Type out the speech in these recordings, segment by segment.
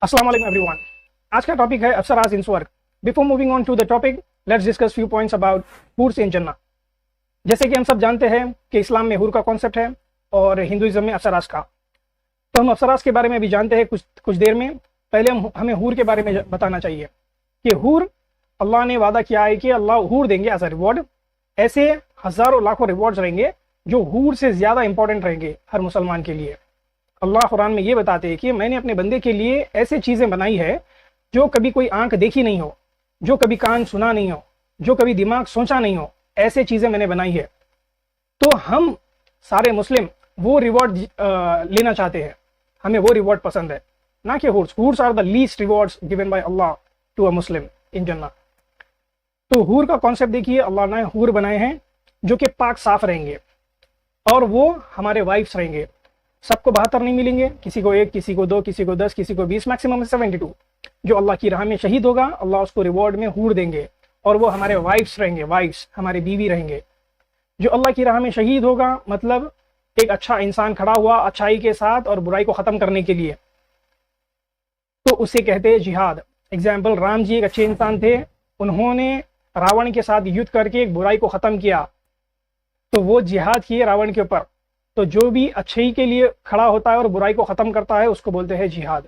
अस्सलाम वालेकुम एवरीवन। आज का टॉपिक है apsaras in swarg. Before moving on to the topic, let's discuss few points about hoors in jannat. जैसे कि हम सब जानते हैं कि इस्लाम में हूर का कॉन्सेप्ट है और हिंदुइज्म में अप्सरास का। तो हम अप्सरास के बारे में भी जानते हैं कुछ देर में। पहले हमें हूर के बारे में बताना चाहिए कि हूर, अल्लाह ने वादा किया है कि अल्लाह हूर देंगे एज अ रिवॉर्ड। ऐसे हज़ारों लाखों रिवॉर्ड्स रहेंगे जो हूर से ज़्यादा इंपॉर्टेंट रहेंगे हर मुसलमान के लिए। अल्लाह कुरान में ये बताते हैं कि मैंने अपने बंदे के लिए ऐसे चीज़ें बनाई है जो कभी कोई आंख देखी नहीं हो, जो कभी कान सुना नहीं हो, जो कभी दिमाग सोचा नहीं हो। ऐसे चीज़ें मैंने बनाई है। तो हम सारे मुस्लिम वो रिवॉर्ड लेना चाहते हैं। हमें वो रिवॉर्ड पसंद है, ना कि hoors. Hoors are the least rewards given by Allah to a Muslim in jannat. तो हूर का कॉन्सेप्ट देखिए, अल्लाह ने हूर बनाए हैं जो कि पाक साफ रहेंगे और वो हमारे वाइफ्स रहेंगे। सबको 72 नहीं मिलेंगे, किसी को 1, किसी को 2, किसी को 10, किसी को 20, मैक्सिमम 72। जो अल्लाह की राह में शहीद होगा, अल्लाह उसको रिवॉर्ड में हूर देंगे और वो हमारे वाइफ्स रहेंगे, वाइफ्स हमारे बीवी रहेंगे। जो अल्लाह की राह में शहीद होगा मतलब एक अच्छा इंसान खड़ा हुआ अच्छाई के साथ और बुराई को ख़त्म करने के लिए, तो उसे कहते हैं जिहाद। एग्जाम्पल, राम जी एक अच्छे इंसान थे, उन्होंने रावण के साथ युद्ध करके एक बुराई को ख़त्म किया, तो वो जिहाद किए रावण के ऊपर। तो जो भी अच्छाई के लिए खड़ा होता है और बुराई को ख़त्म करता है उसको बोलते हैं जिहाद।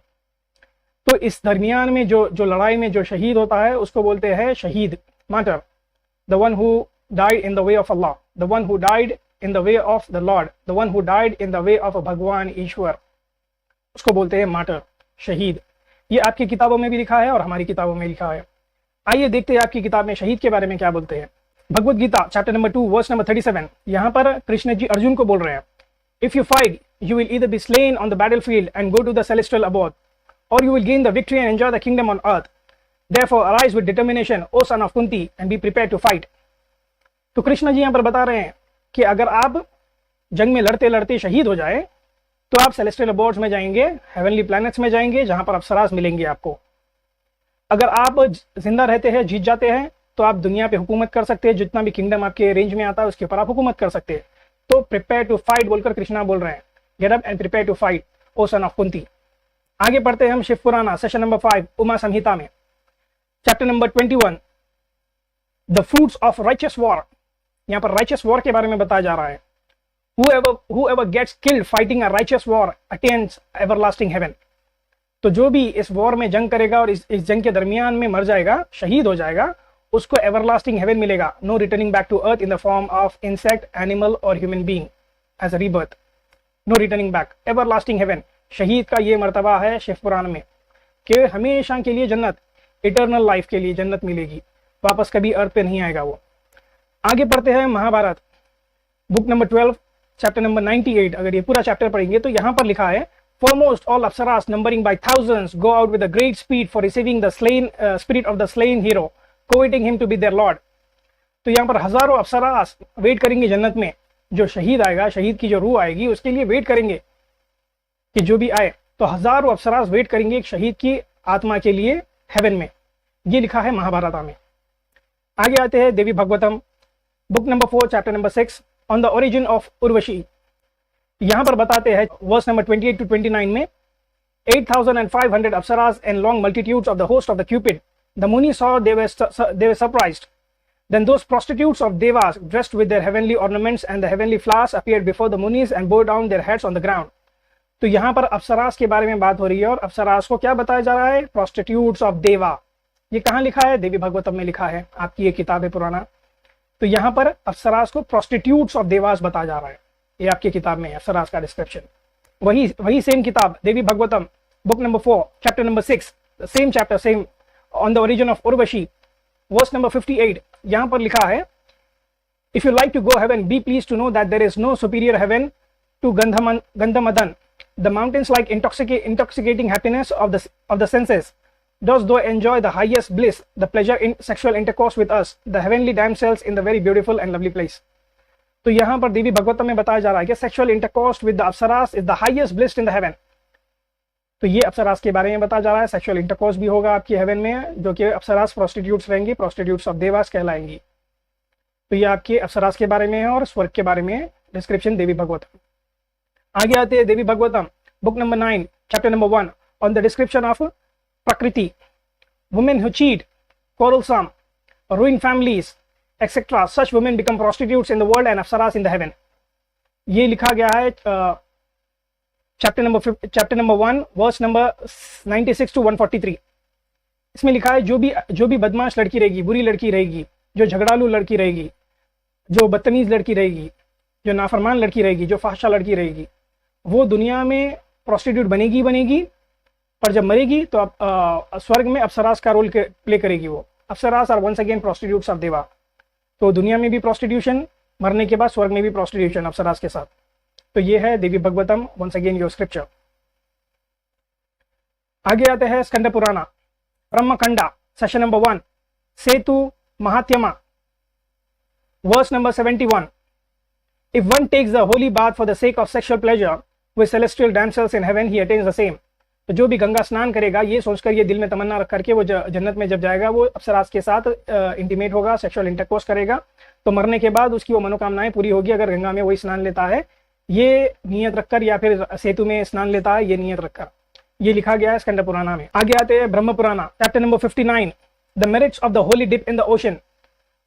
तो इस दरमियान में जो लड़ाई में जो शहीद होता है उसको बोलते हैं शहीद, martyr. The one who died in the way of Allah, the one who died in the way of the Lord, the one who died in the way of भगवान ईश्वर, उसको बोलते हैं मार्टर, शहीद। ये आपकी किताबों में भी लिखा है और हमारी किताबों में लिखा है। आइए देखते हैं आपकी किताब में शहीद के बारे में क्या बोलते हैं। Bhagavad Gita chapter number 2 verse number 37। यहाँ पर कृष्ण जी अर्जुन को बोल रहे हैं, If you fight, you will either be slain on the battlefield and go to the celestial abode, or you will gain the victory and enjoy the kingdom on earth. Therefore, arise with determination, O son of Kunti, and be prepared to fight. तो कृष्ण जी यहाँ पर बता रहे हैं कि अगर आप जंग में लड़ते लड़ते शहीद हो जाए तो आप सेलेस्टियल अबॉर्ड्स में जाएंगे, हेवनली प्लैनेट्स में जाएंगे, जहां पर अप्सरास मिलेंगे आपको। अगर आप जिंदा रहते हैं, जीत जाते हैं, तो आप दुनिया पे हुकूमत कर सकते हैं। जितना भी किंगडम आपके रेंज में आता है उसके ऊपर आप हुकूमत कर सकते हैं। तो प्रिपेयर टू फाइट बोलकर कृष्णा बोल रहे हैं, get up and prepare to fight, O son of Kunti. आगे पढ़ते हैं हम शिव पुराना सेशन नंबर 5 उमा संहिता में, chapter number 21, the fruits of righteous war. यहाँ पर राइचियस वॉर के बारे में बताया जा रहा है। whoever gets killed fighting a righteous war attains everlasting heaven। तो जो भी इस वॉर में जंग करेगा और इस जंग के दरमियान में मर जाएगा, शहीद हो जाएगा, उसको एवरलास्टिंग हेवन मिलेगा। No returning back to earth in the form of insect, animal और human being as a rebirth. No returning back, everlasting heaven. शहीद का ये मर्तबा है शिव पुराण में कि हमेशा के लिए जन्नत, इटर्नल लाइफ के लिए जन्नत मिलेगी, वापस कभी अर्थ पे नहीं आएगा वो। आगे पढ़ते हैं Mahabharata, book number 12 chapter number 98। अगर ये पूरा चैप्टर पढ़ेंगे तो यहाँ पर लिखा है, foremost all apsaras numbering by thousands go out with a great speed for receiving the slain spirit of the slain hero, coveting him to be their lord। तो यहाँ पर हजारों अप्सरास वेट करेंगे जन्नत में। जो शहीद आएगा, शहीद की जो रूह आएगी, उसके लिए वेट करेंगे कि जो भी आए। तो हजारों अप्सरास वेट करेंगे एक शहीद की आत्मा के लिए हेवन में। ये लिखा है महाभारत में। आगे आते हैं Devi Bhagavatam, book number 4 chapter number 6 on the origin of Urvashi. यहाँ पर बताते हैं वर्स नंबर 28 to 29 में, 8,500 apsaras and long multitudes of the host of the Cupid. The Munis saw they were surprised. Then those prostitutes of Devas dressed with their heavenly ornaments and the heavenly flowers appeared before the Munis and bore down their heads on the ground। तो यहाँ पर अप्सरास के बारे में बात हो रही है और अप्सरास को क्या बताया जा रहा है? प्रोस्टिट्यूट्स ऑफ देवा। ये कहाँ लिखा है? देवी भागवतम में लिखा है, आपकी ये किताब है पुराना। तो यहाँ पर अप्सरास को प्रोस्टिट्यूट्स ऑफ देवास बताया जा रहा है। ये आपकी किताब में है अप्सरास का डिस्क्रिप्शन। वही सेम किताब Devi Bhagavatam, book number 4 chapter number 6, same chapter, same on the origin of Urvashi, verse number 58। यहाँ पर लिखा है, if you like to go heaven be please to know that there is no superior heaven to Gandhamadan. The mountains like intoxicating happiness of the senses, does thou enjoy the highest bliss, the pleasure in sexual intercourse with us, the heavenly damsels in the very beautiful and lovely place। तो यहाँ पर देवी भगवतम में बताया जा रहा है कि sexual intercourse with the apsaras is the highest bliss in the heaven. तो ये अप्सरास के बारे में बताया जा रहा है। सेक्सुअल इंटरकोर्स भी होगा आपकी हेवन में, जो कि अप्सरास प्रोस्टिट्यूट्स रहेंगी, प्रोस्टिट्यूट्स ऑफ देवास कहलाएंगी। तो ये आपके अप्सरास के बारे में है और स्वर्ग के बारे में डिस्क्रिप्शन देवी भगवतम। आगे आते हैं Devi Bhagavatam, book number 9 chapter number 1 on the description of Prakriti. Women who cheat, quarrelsome, ruin families, etc. Such women become prostitutes in the world and apsaras in the heaven. ये लिखा गया है chapter number 1 verse number 96 to 143. इसमें लिखा है जो भी बदमाश लड़की रहेगी, बुरी लड़की रहेगी, जो झगड़ालू लड़की रहेगी, जो बदतमीज लड़की रहेगी, जो नाफरमान लड़की रहेगी, जो फाहशा लड़की रहेगी, वो दुनिया में प्रोस्टिट्यूट बनेगी, पर जब मरेगी तो स्वर्ग में अप्सरास का रोल प्ले करेगी. वो apsaras are once again prostitutes of deva. तो दुनिया में भी प्रोस्टिट्यूशन, मरने के बाद स्वर्ग में भी प्रोस्टिट्यूशन अप्सरास के साथ. तो ये है Devi Bhagavatam, once again your scripture. आगे आते हैं Skanda Purana, Brahmakhanda, section number 1, Setu Mahatmya, verse number 71. If one takes the holy bath for the sake of sexual pleasure with celestial damsels in heaven, he attains the same. तो जो भी गंगा स्नान करेगा ये सोचकर, ये दिल में तमन्ना रख करके वो जन्नत में जब जाएगा वो अप्सरास के साथ इंटीमेट होगा, सेक्सुअल इंटरकोर्स करेगा, तो मरने के बाद उसकी वो मनोकामनाएं पूरी होगी अगर गंगा में वही स्नान लेता है, ये नियत रखकर, या फिर सेतु में स्नान लेता है ये नियत रखकर. ये लिखा गया है स्कंद पुराना में. आगे आते हैं Brahma Purana, chapter number 59, the merits of the holy dip in the ocean,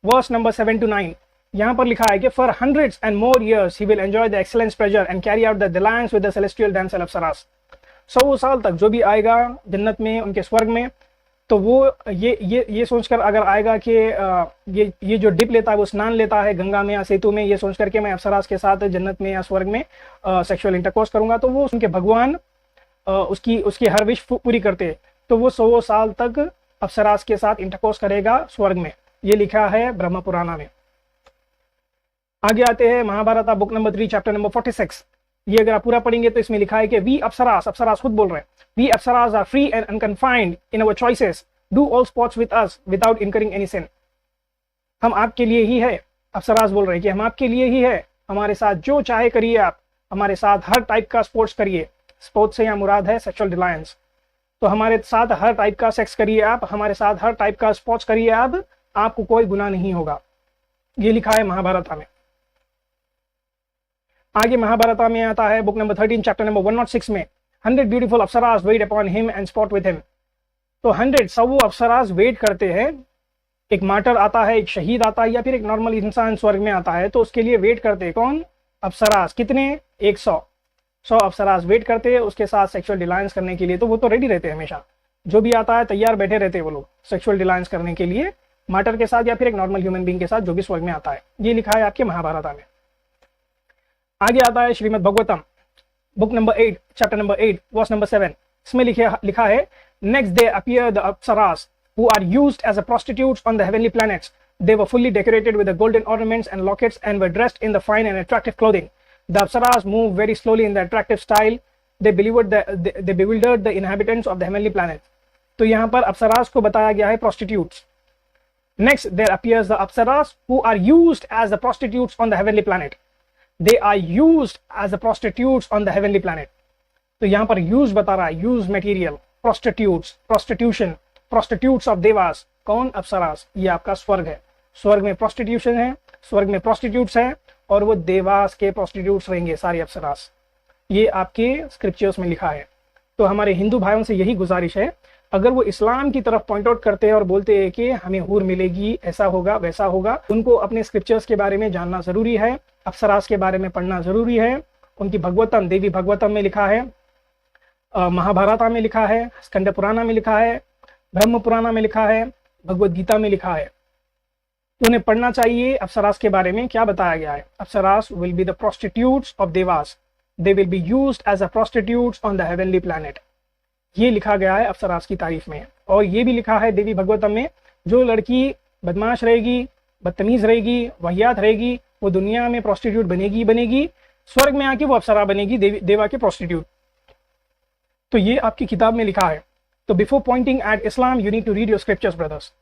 verse number 7 to 9. यहाँ पर लिखा है कि for hundreds and more years he will enjoy the excellence pleasure and carry out the dalliance with the celestial damsel apsaras. 100 साल तक जो भी आएगा जन्नत में, उनके स्वर्ग में, तो वो ये सोचकर अगर आएगा कि ये जो डिप लेता है, वो स्नान लेता है गंगा में या सेतु में, ये सोच करके मैं अप्सरास के साथ जन्नत में या स्वर्ग में सेक्सुअल इंटरकोर्स करूंगा, तो वो उनके भगवान उसकी हर विश पूरी करते, तो वो 100 साल तक अप्सरास के साथ इंटरकोर्स करेगा स्वर्ग में. ये लिखा है ब्रह्म पुराना में. आगे आते हैं Mahabharata book number 3 chapter number 46. ये अगर आप पूरा पढ़ेंगे तो इसमें लिखा है कि वी अप्सरास खुद बोल रहे हैं, we apsaras are free and unconfined in our choices, do all sports with us without incurring any sin. हम आपके लिए ही है, अप्सरास बोल रहे हैं कि हम आपके लिए ही है, हमारे साथ जो चाहे करिए आप, हमारे साथ हर टाइप का स्पोर्ट्स करिए. स्पोर्ट्स से यहाँ मुराद है सेक्सुअल डिलायंस. तो हमारे साथ हर टाइप का सेक्स करिए आप, हमारे साथ हर टाइप का स्पोर्ट्स करिए आप, आपको कोई गुनाह नहीं होगा. ये लिखा है महाभारत में. आगे महाभारत में आता है बुक नंबर 13 चैप्टर नंबर 106 में, 100 beautiful apsaras wait upon him and sport with him. तो 100 अप्सरास वेट करते हैं. एक मार्टर आता है, एक शहीद आता है, या फिर एक नॉर्मल इंसान स्वर्ग में आता है, तो उसके लिए वेट करते हैं कौन? अप्सरास. कितने? 100 अप्सरास वेट करते हैं उसके साथ सेक्सुअल डिलायंस करने के लिए. तो वो तो रेडी रहते हैं, हमेशा जो भी आता है तैयार बैठे रहते हैं वो लोग सेक्सुअल डिलायंस करने के लिए, मार्टर के साथ या फिर एक नॉर्मल ह्यूमन बीइंग के साथ जो भी स्वर्ग में आता है. ये लिखा है आपके महाभारत में. आगे आता है Shrimad Bhagavatam book number 8 chapter number 8 verse number 7. इसमें लिखा है, next day appear the apsaras who are used as a prostitutes on the heavenly planets. They were fully decorated with the golden ornaments and lockets and were dressed in the fine and attractive clothing. The apsaras moved very slowly in the attractive style. They bewildered the inhabitants of the heavenly planet. तो यहाँ पर अप्सरास को बताया गया है prostitutes. Next, there appears the apsaras who are used as the prostitutes on the heavenly planet. They are used as the prostitutes on the heavenly planet. तो यहाँ पर use बता रहा है, use material, prostitutes, prostitution, prostitutes of devas. कौन? अप्सरास. ये आपका स्वर्ग है. स्वर्ग में prostitution है, स्वर्ग में prostitutes हैं, और वो देवास के prostitutes रहेंगे सारी अप्सरास. ये आपके स्क्रिप्चर्स में लिखा है. तो हमारे हिंदू भाइयों से यही गुजारिश है, अगर वो इस्लाम की तरफ पॉइंट आउट करते हैं और बोलते हैं कि हमें हूर मिलेगी, ऐसा होगा वैसा होगा, उनको अपने स्क्रिप्चर्स के बारे में जानना जरूरी है, अप्सरास के बारे में पढ़ना जरूरी है. उनकी भगवतम, देवी भगवतम में लिखा है, महाभारत में लिखा है, स्कंद पुराण में लिखा है, ब्रह्म पुराण में लिखा है, भगवद गीता में लिखा है. तो उन्हें पढ़ना चाहिए अप्सरास के बारे में क्या बताया गया है. Apsaras will be the prostitutes of devas. They will be used as a prostitutes on the heavenly planet. ये लिखा गया है अप्सरास की तारीफ में. और ये भी लिखा है देवी भगवतम में, जो लड़की बदमाश रहेगी, बदतमीज रहेगी, वाहियात रहेगी, वो दुनिया में प्रोस्टिट्यूट बनेगी, स्वर्ग में आके वो अप्सरा बनेगी, देवा के प्रोस्टिट्यूट. तो ये आपकी किताब में लिखा है. तो before pointing at Islam you need to read your scriptures brothers.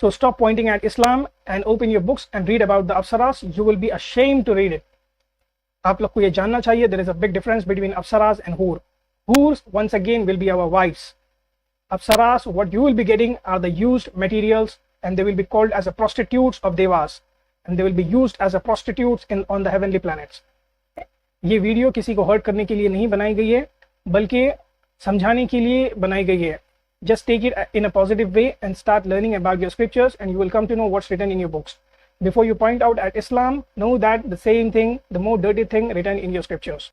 So stop pointing at Islam and open your books and read about the Apsaras. You will be ashamed to read it. आप लोग को ये जानना चाहिए, there is a big difference between Apsaras and Hur. Hurs once again will be our wives. Apsaras, what you will be getting are the used materials, and they will be called as a prostitutes of Devas, and they will be used as a prostitutes on the heavenly planets. ये video किसी को hurt करने के लिए नहीं बनाई गई है, बल्कि समझाने के लिए बनाई गई है. Just take it in a positive way and start learning about your scriptures, and you will come to know what's written in your books. Before you point out at Islam, know that the same thing, the more dirty thing written in your scriptures.